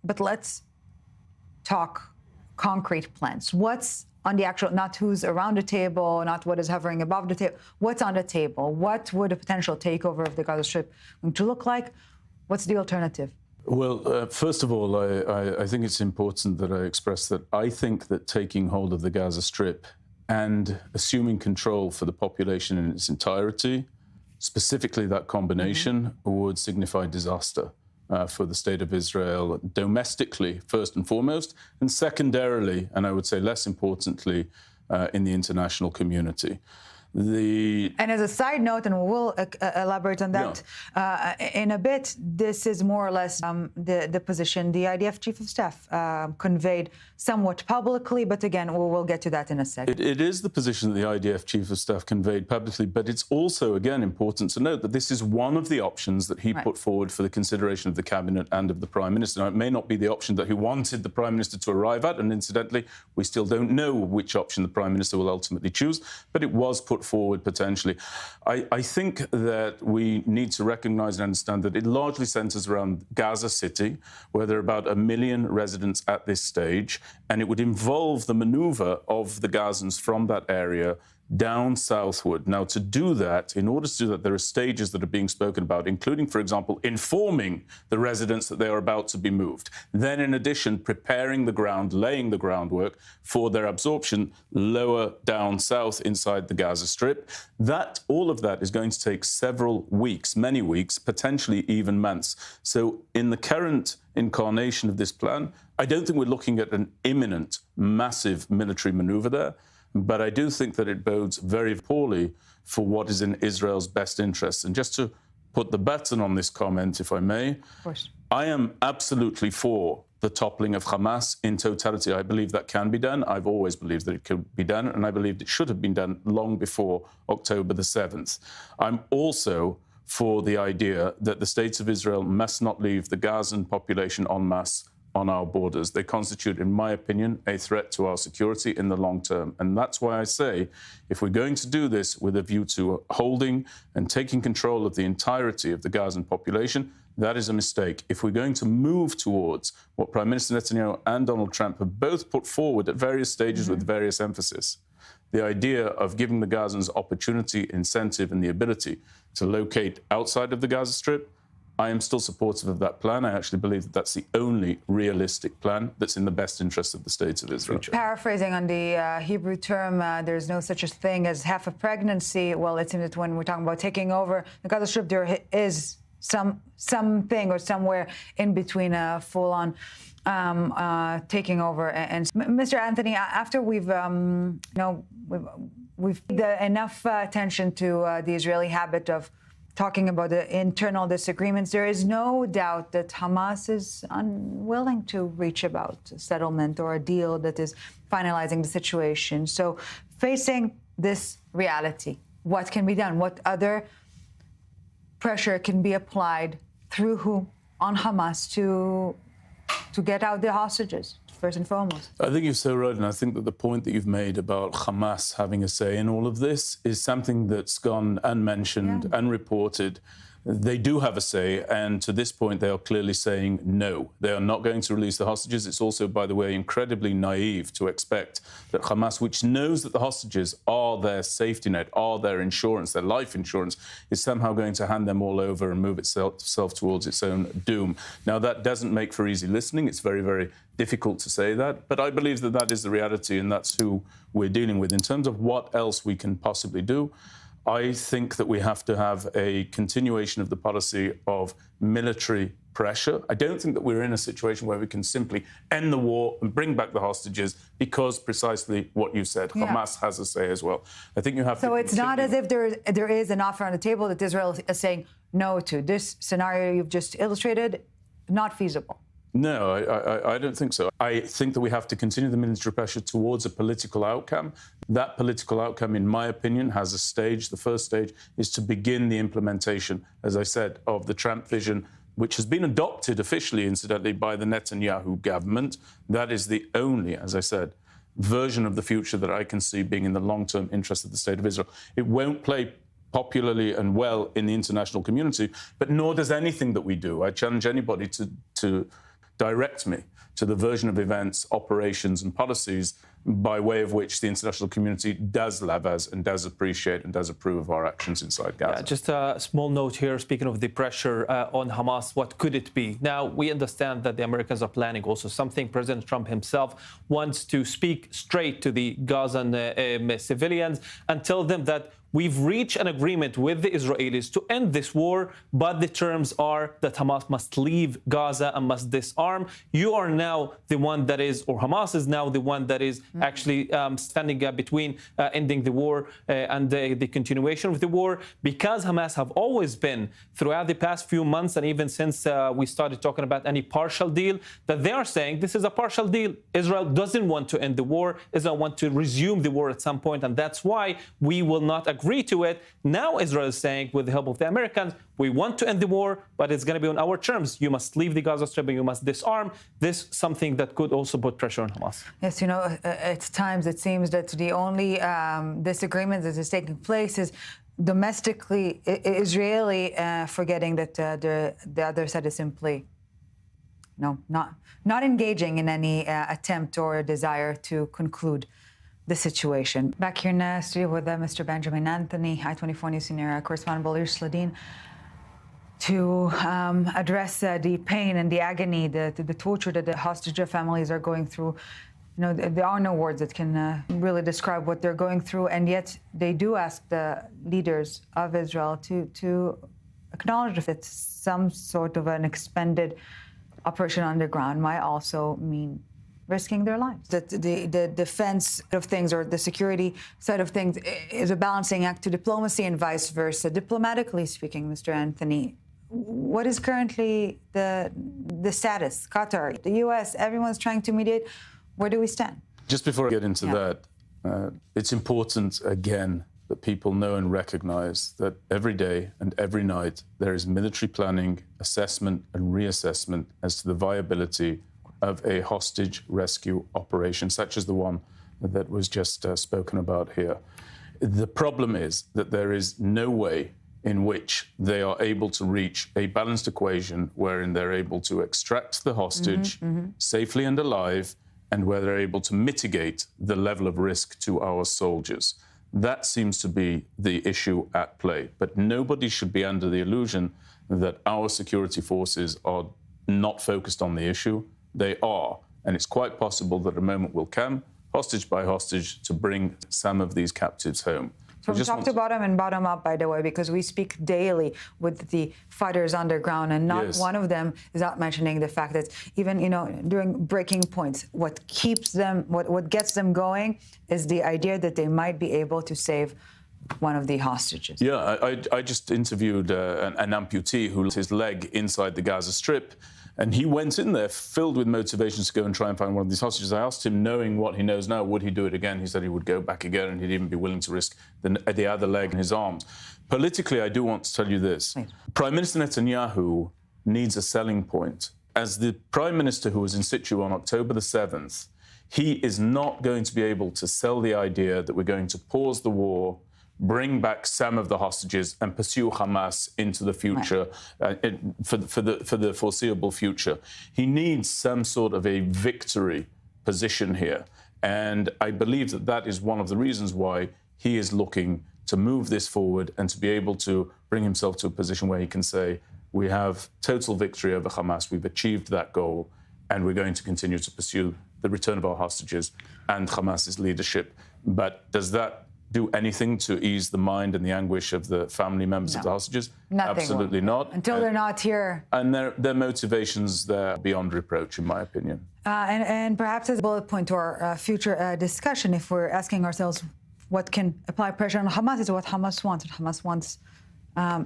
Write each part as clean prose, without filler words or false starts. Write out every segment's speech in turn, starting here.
But let's talk concrete plans. What's on the actual, not who's around the table, not what is hovering above the table, what's on the table? What would a potential takeover of the Gaza Strip going to look like? What's the alternative? Well, first of all, I think it's important that I express that I think that taking hold of the Gaza Strip and assuming control for the population in its entirety, specifically that combination, would signify disaster for the state of Israel domestically, first and foremost, and secondarily, and I would say less importantly, in the international community. And as a side note, and we'll elaborate on that in a bit, this is more or less the position the IDF Chief of Staff conveyed somewhat publicly, but again, we'll get to that in a second. It is the position that the IDF Chief of Staff conveyed publicly, but it's also, again, important to note that this is one of the options that he put forward for the consideration of the Cabinet and of the Prime Minister. Now, it may not be the option that he wanted the Prime Minister to arrive at, and incidentally, we still don't know which option the Prime Minister will ultimately choose, but it was put forward potentially. I think that we need to recognise and understand that it largely centres around Gaza City, where there are about 1 million residents at this stage, and it would involve the manoeuvre of the Gazans from that area down southward. Now, to do that, in order to do that, there are stages that are being spoken about, including, for example, informing the residents that they are about to be moved. Then, in addition, preparing the ground, laying the groundwork for their absorption lower down south inside the Gaza Strip. All of that is going to take several weeks, many weeks, potentially even months. So in the current incarnation of this plan, I don't think we're looking at an imminent, massive military maneuver there. But I do think that it bodes very poorly for what is in Israel's best interests. And just to put the button on this comment, if I may, of course, I am absolutely for the toppling of Hamas in totality. I believe that can be done. I've always believed that it could be done, and I believed it should have been done long before October the 7th. I'm also for the idea that the states of Israel must not leave the Gazan population en masse on our borders. They constitute, in my opinion, a threat to our security in the long term. And that's why I say, if we're going to do this with a view to holding and taking control of the entirety of the Gazan population, that is a mistake. If we're going to move towards what Prime Minister Netanyahu and Donald Trump have both put forward at various stages with various emphasis, the idea of giving the Gazans opportunity, incentive, and the ability to locate outside of the Gaza Strip, I am still supportive of that plan. I actually believe that that's the only realistic plan that's in the best interest of the states of Israel. Paraphrasing on the Hebrew term, there's no such a thing as half a pregnancy. Well, it seems that when we're talking about taking over the Gaza Strip, there is something or somewhere in between a full-on taking over. And Mr. Anthony, after we've paid enough attention to the Israeli habit of talking about the internal disagreements, there is no doubt that Hamas is unwilling to reach about a settlement or a deal that is finalizing the situation. So facing this reality, what can be done? What other pressure can be applied through who on Hamas to get out the hostages? First and foremost. I think you're so right, and I think that the point that you've made about Hamas having a say in all of this is something that's gone unmentioned, unreported. They do have a say, and to this point, they are clearly saying no. They are not going to release the hostages. It's also, by the way, incredibly naive to expect that Hamas, which knows that the hostages are their safety net, are their insurance, their life insurance, is somehow going to hand them all over and move itself towards its own doom. Now, that doesn't make for easy listening. It's very, very difficult to say that, but I believe that that is the reality, and that's who we're dealing with. In terms of what else we can possibly do, I think that we have to have a continuation of the policy of military pressure. I don't think that we're in a situation where we can simply end the war and bring back the hostages because precisely what you said, Hamas has a say as well. I think you have to. So it's not as if there is an offer on the table that Israel is saying no to. This scenario you've just illustrated, not feasible. No, I don't think so. I think that we have to continue the military pressure towards a political outcome. That political outcome, in my opinion, has a stage. The first stage is to begin the implementation, as I said, of the Trump vision, which has been adopted officially, incidentally, by the Netanyahu government. That is the only, as I said, version of the future that I can see being in the long-term interest of the State of Israel. It won't play popularly and well in the international community, but nor does anything that we do. I challenge anybody to direct me to the version of events, operations and policies by way of which the international community does love us and does appreciate and does approve of our actions inside Gaza. Just a small note here, speaking of the pressure on Hamas, what could it be? Now, we understand that the Americans are planning also something. President Trump himself wants to speak straight to the Gazan civilians and tell them that we've reached an agreement with the Israelis to end this war, but the terms are that Hamas must leave Gaza and must disarm. You are now the one that is, or Hamas is now the one that is actually standing between ending the war and the continuation of the war, because Hamas have always been, throughout the past few months and even since we started talking about any partial deal, that they are saying this is a partial deal. Israel doesn't want to end the war. Israel wants to resume the war at some point, and that's why we will not agree to it. Now Israel is saying, with the help of the Americans, we want to end the war, but it's going to be on our terms. You must leave the Gaza Strip and you must disarm. This is something that could also put pressure on Hamas. Yes, at times it seems that the only disagreement that is taking place is domestically Israeli, forgetting that the other side is simply not engaging in any attempt or desire to conclude the situation. Back here in the studio with Mr. Benjamin Anthony, I-24 News senior correspondent Balir Sladin, to address the pain and the agony, the torture that the hostage families are going through. There are no words that can really describe what they're going through, and yet they do ask the leaders of Israel to acknowledge that some sort of an expanded operation underground might also mean risking their lives. That the defense of things, or the security side of things, is a balancing act to diplomacy and vice versa. Diplomatically speaking, Mr. Anthony, what is currently the status? Qatar, the U.S., everyone's trying to mediate. Where do we stand? Just before I get into that, it's important, again, that people know and recognize that every day and every night there is military planning, assessment and reassessment as to the viability of a hostage rescue operation, such as the one that was just spoken about here. The problem is that there is no way in which they are able to reach a balanced equation wherein they're able to extract the hostage safely and alive, and where they're able to mitigate the level of risk to our soldiers. That seems to be the issue at play. But nobody should be under the illusion that our security forces are not focused on the issue. They are, and it's quite possible that a moment will come, hostage by hostage, to bring some of these captives home. From top to bottom and bottom up, by the way, because we speak daily with the fighters underground, and not one of them is not mentioning the fact that even, during breaking points, what keeps them, what gets them going is the idea that they might be able to save one of the hostages. Yeah, I just interviewed an amputee who lost his leg inside the Gaza Strip. And he went in there filled with motivations to go and try and find one of these hostages. I asked him, knowing what he knows now, would he do it again? He said he would go back again, and he'd even be willing to risk the other leg in his arms. Politically, I do want to tell you this. Please. Prime Minister Netanyahu needs a selling point. As the Prime Minister who was in situ on October the 7th, he is not going to be able to sell the idea that we're going to pause the war, bring back some of the hostages and pursue Hamas into the future, for the foreseeable future. He needs some sort of a victory position here. And I believe that that is one of the reasons why he is looking to move this forward and to be able to bring himself to a position where he can say, we have total victory over Hamas, we've achieved that goal, and we're going to continue to pursue the return of our hostages and Hamas's leadership. But does that do anything to ease the mind and the anguish of the family members of the hostages? Nothing. Absolutely not. Until they're not here. And their motivations, they're beyond reproach, in my opinion. And perhaps as a bullet point to our future discussion, if we're asking ourselves what can apply pressure on Hamas, is what Hamas wants. Hamas wants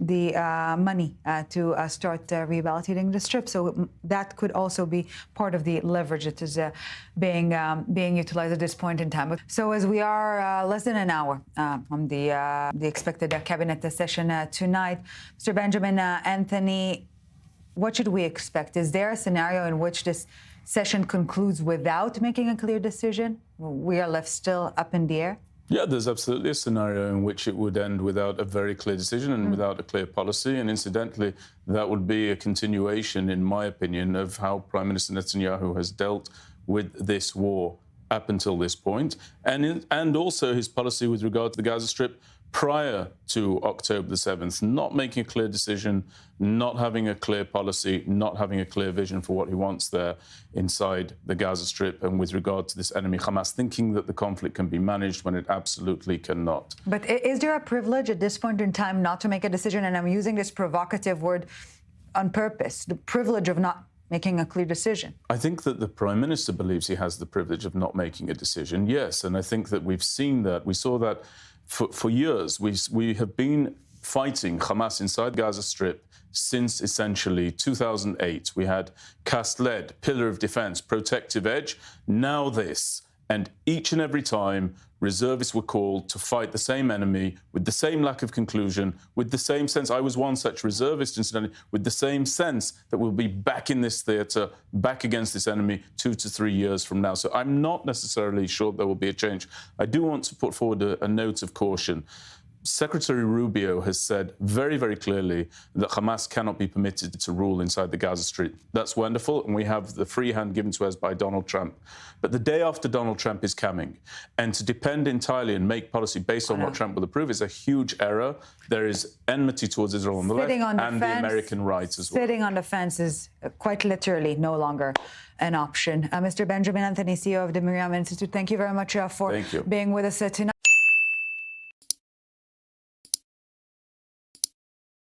the money to start rehabilitating the strip. So that could also be part of the leverage that is being utilized at this point in time. So as we are less than an hour from the expected cabinet session tonight, Mr. Benjamin Anthony, what should we expect? Is there a scenario in which this session concludes without making a clear decision? We are left still up in the air? Yeah, there's absolutely a scenario in which it would end without a very clear decision and without a clear policy. And incidentally, that would be a continuation, in my opinion, of how Prime Minister Netanyahu has dealt with this war up until this point, and also his policy with regard to the Gaza Strip prior to October the 7th, not making a clear decision, not having a clear policy, not having a clear vision for what he wants there inside the Gaza Strip, and with regard to this enemy Hamas, thinking that the conflict can be managed when it absolutely cannot. But is there a privilege at this point in time not to make a decision? And I'm using this provocative word on purpose, the privilege of not making a clear decision. I think that the Prime Minister believes he has the privilege of not making a decision, yes. And I think that we've seen that. We saw that for years. We have been fighting Hamas inside Gaza Strip since essentially 2008. We had cast lead, pillar of defense, protective edge, now this. And each and every time, reservists were called to fight the same enemy with the same lack of conclusion, with the same sense. I was one such reservist, incidentally, with the same sense that we'll be back in this theatre, back against this enemy 2 to 3 years from now. So I'm not necessarily sure there will be a change. I do want to put forward a note of caution. Secretary Rubio has said very, very clearly that Hamas cannot be permitted to rule inside the Gaza Strip. That's wonderful, and we have the free hand given to us by Donald Trump. But the day after Donald Trump is coming, and to depend entirely and make policy based on what Trump will approve is a huge error. There is enmity towards Israel on the left and the American right as well. Sitting on the fence is quite literally no longer an option. Mr. Benjamin Anthony, CEO of the MirYam Institute, thank you very much for being with us tonight.